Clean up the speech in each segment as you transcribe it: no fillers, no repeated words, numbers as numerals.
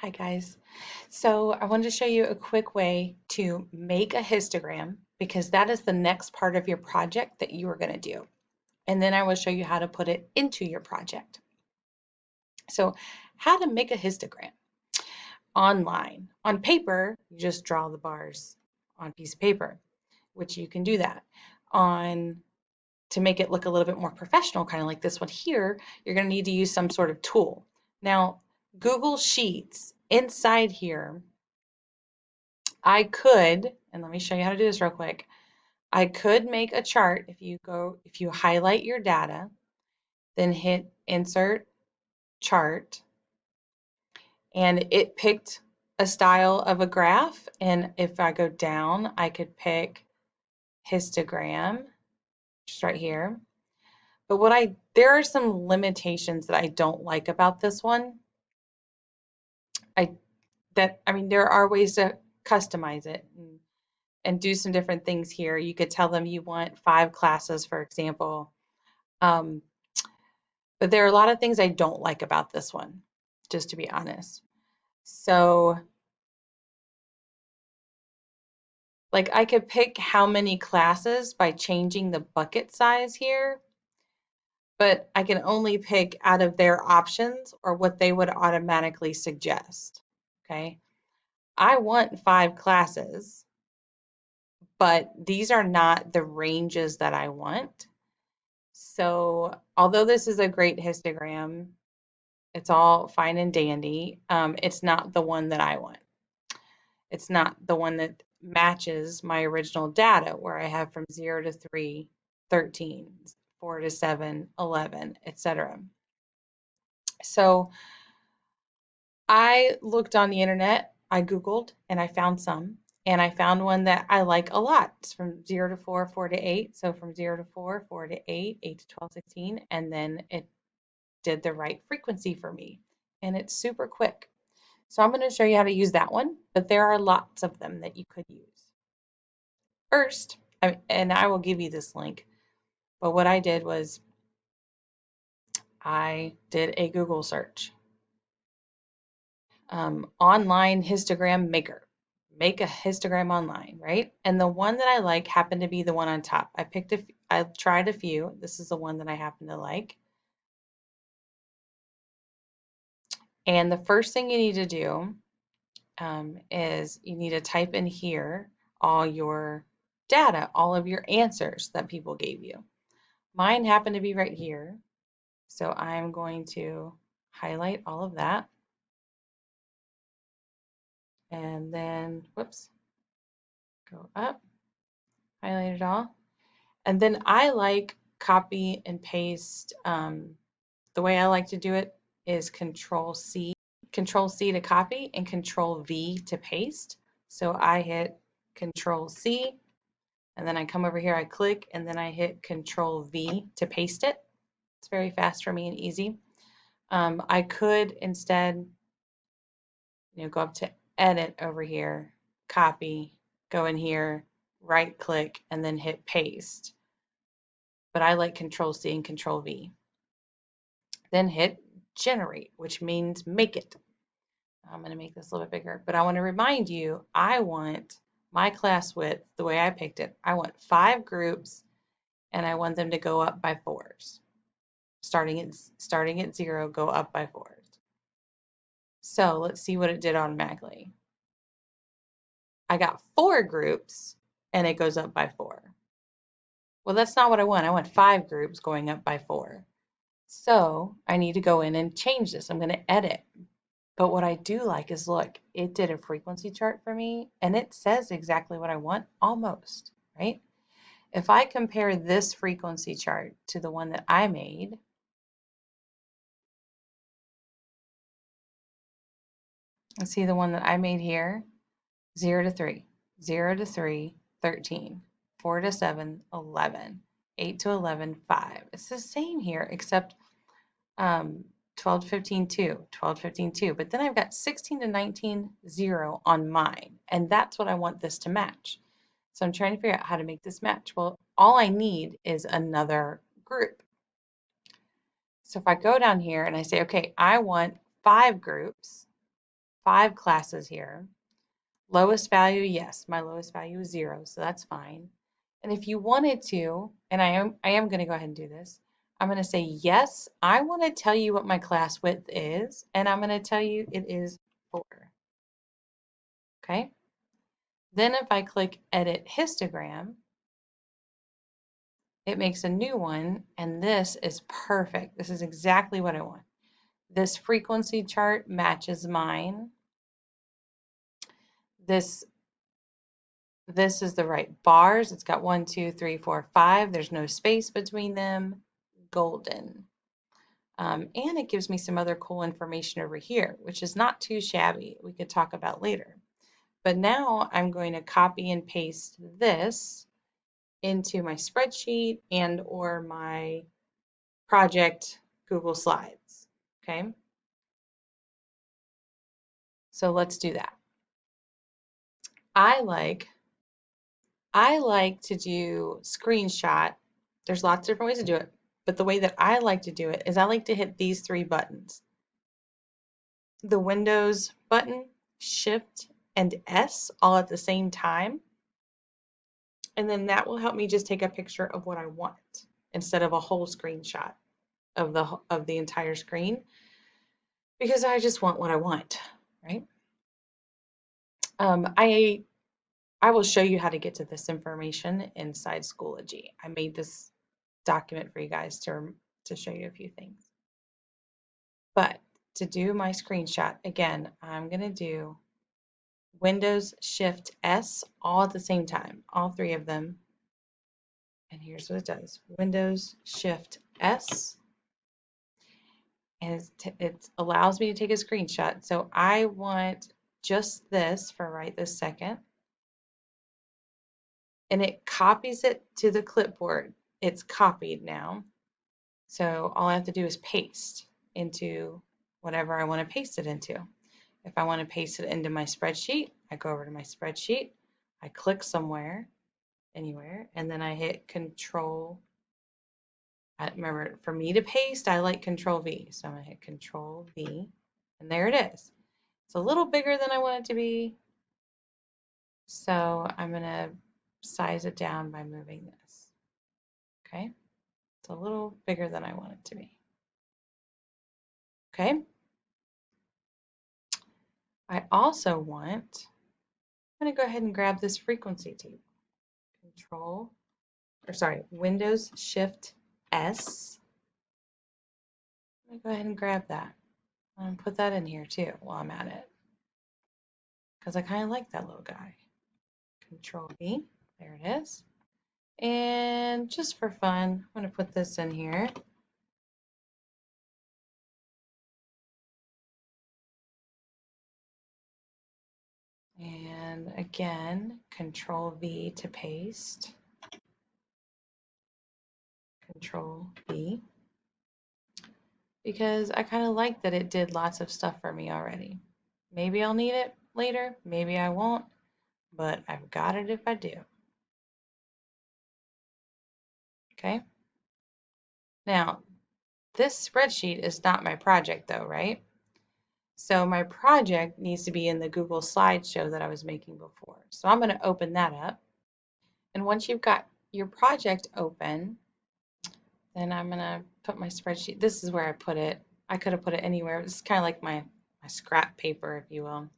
Hi guys. So I wanted to show you a quick way to make a histogram because that is the next part of your project that you are going to do. And then I will show you how to put it into your project. So how to make a histogram online. On paper, you just draw the bars on a piece of paper, which you can do that. On to make it look a little bit more professional, kind of like this one here, you're going to need to use some sort of tool. Now, Google Sheets inside here I could, and let me show you how to do this real quick. I could make a chart if you highlight your data, then hit insert chart, and it picked a style of a graph. And if I go down, I could pick histogram, just right here. But there are some limitations that I don't like about this one. There are ways to customize it and do some different things here. You could tell them you want 5 classes, for example. Um, but there are a lot of things I don't like about this one, just to be honest. So, like, I could pick how many classes by changing the bucket size here, but I can only pick out of their options or what they would automatically suggest. Okay. I want 5 classes, but these are not the ranges that I want. So, although this is a great histogram, it's all fine and dandy. It's not the one that I want. It's not the one that matches my original data where I have from 0 to 3, 13, 4 to 7, 11, etc. So I looked on the internet, I Googled, and I found some. And I found one that I like a lot. It's from 0 to 4, 4 to 8. So from 0 to 4, 4 to 8, 8 to 12, 16. And then it did the right frequency for me. And it's super quick. So I'm going to show you how to use that one, but there are lots of them that you could use. First, and I will give you this link, but what I did was I did a Google search. Online histogram maker. Make a histogram online, right? And the one that I like happened to be the one on top. I tried a few. This is the one that I happen to like. And the first thing you need to do is you need to type in here all your data, all of your answers that people gave you. Mine happen to be right here. So I'm going to highlight all of that. And then, whoops, go up, highlight it all. And then I like copy and paste. The way I like to do it is Control C to copy and Control V to paste. So I hit Control C and then I come over here, I click, and then I hit Control V to paste it. It's very fast for me and easy. I could instead, go up to Edit over here, copy, go in here, right click, and then hit Paste. But I like Control C and Control V. Then hit Generate, which means make it. I'm going to make this a little bit bigger, but I want to remind you, I want my class width, the way I picked it, I want 5 groups, and I want them to go up by 4s. Starting at 0, go up by 4s. So let's see what it did automatically. I got 4 groups, and it goes up by 4. Well, that's not what I want. I want 5 groups going up by 4. So I need to go in and change this. I'm going to edit. But what I do like is, look, it did a frequency chart for me, and it says exactly what I want, almost, right? If I compare this frequency chart to the one that I made, let's see the one that I made here, 0 to 3, 0 to 3, 13, 4 to 7, 11, 8 to 11, 5. It's the same here, except 12 to 15, 2, 12 to 15, 2. But then I've got 16 to 19, 0 on mine. And that's what I want this to match. So I'm trying to figure out how to make this match. Well, all I need is another group. So if I go down here and I say, okay, I want 5 groups, 5 classes here. Lowest value, yes, my lowest value is 0, so that's fine. And if you wanted to, and I am going to go ahead and do this, I'm going to say, yes, I want to tell you what my class width is, and I'm going to tell you it is 4. Okay? Then if I click Edit Histogram, it makes a new one, and this is perfect. This is exactly what I want. This frequency chart matches mine. This is the right bars. It's got 1, 2, 3, 4, 5. There's no space between them. Golden. And it gives me some other cool information over here, which is not too shabby. We could talk about later. But now I'm going to copy and paste this into my spreadsheet and or my project Google Slides. Okay, so let's do that. I like to do screenshot. There's lots of different ways to do it, but the way that I like to do it is I like to hit these 3 buttons. The Windows button, Shift, and S all at the same time. And then that will help me just take a picture of what I want instead of a whole screenshot of the entire screen, because I just want what I want, right? I will show you how to get to this information inside Schoology. I made this document for you guys to show you a few things. But to do my screenshot, again, I'm going to do Windows Shift S all at the same time, all 3 of them. And here's what it does. Windows Shift S, and it allows me to take a screenshot. So I want just this for right this second. And it copies it to the clipboard. It's copied now. So all I have to do is paste into whatever I want to paste it into. If I want to paste it into my spreadsheet, I go over to my spreadsheet, I click somewhere, anywhere, and then I hit Control. Remember, for me to paste, I like Control V. So I'm going to hit Control V, and there it is. It's a little bigger than I want it to be, so I'm going to size it down by moving this. Okay, it's a little bigger than I want it to be. Okay, I also want, I'm going to go ahead and grab this frequency table. Windows Shift S. I'm going to go ahead and grab that. And put that in here too while I'm at it, because I kind of like that little guy. Control V, there it is. And just for fun, I'm going to put this in here. And again, Control V to paste. Control V. Because I kind of like that it did lots of stuff for me already. Maybe I'll need it later, maybe I won't, but I've got it if I do. Okay. Now, this spreadsheet is not my project though, right? So my project needs to be in the Google slideshow that I was making before. So I'm going to open that up. And once you've got your project open, then I'm going to put my spreadsheet. This is where I put it. I could have put it anywhere. It's kind of like my scrap paper, if you will.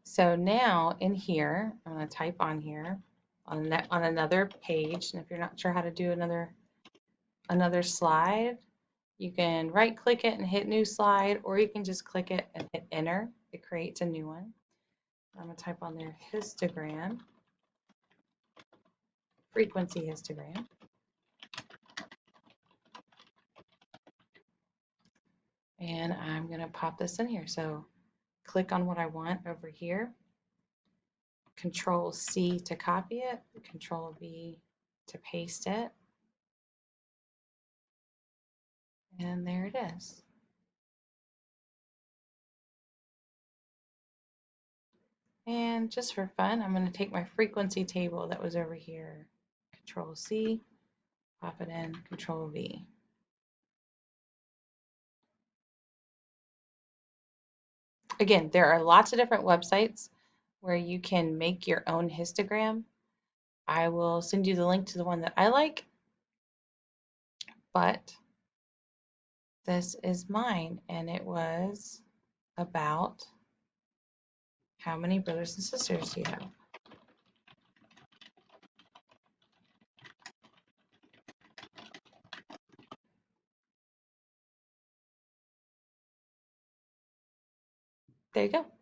So now in here, I'm going to type on here on another page. And if you're not sure how to do another slide, you can right click it and hit new slide, or you can just click it and hit enter. It creates a new one. I'm going to type on there histogram, frequency histogram. And I'm going to pop this in here. So click on what I want over here. Control C to copy it. Control V to paste it. And there it is. And just for fun, I'm going to take my frequency table that was over here. Control C, pop it in, Control V. . Again, there are lots of different websites where you can make your own histogram. I will send you the link to the one that I like, but this is mine, and it was about how many brothers and sisters do you have? There you go.